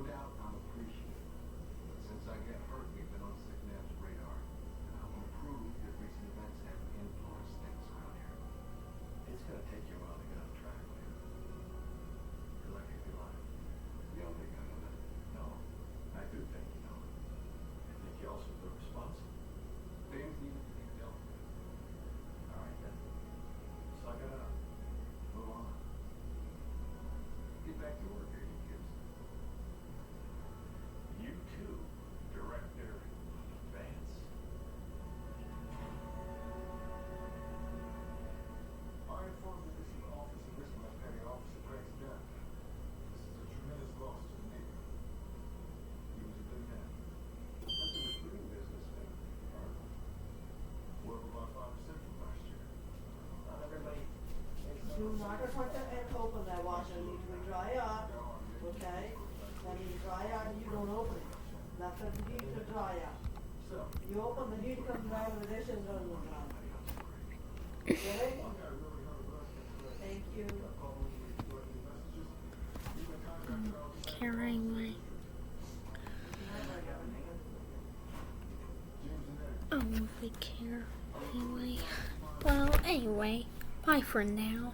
doubt I'm appreciative. But since I got hurt, we've been on SICNAV's radar. And I want to prove that recent events have influenced things around here. It's gonna take you a while to get on track, man. You're lucky to be alive. You don't think I know that? No, I do think you know it. I think you also feel responsible. Things need to be dealt with. All right, then. Suck it up. Move on. Get back to work here, you kids. You too, Director Vance. I informed the Mission Office of Richmond Petty Officer Greg's death. This is a tremendous loss to the Navy. He was a good man. That's a recruiting business, man. We're up about 5% from last year. Not everybody. Do not put that and open that washer. It needs to be dry out, okay? That needs dry out and you don't open it. That's what the heat to dry out. So, You open the heat comes out of the dishes and goes down. Okay? Thank you. Carrying my I won't be care anyway. Well, anyway, bye for now.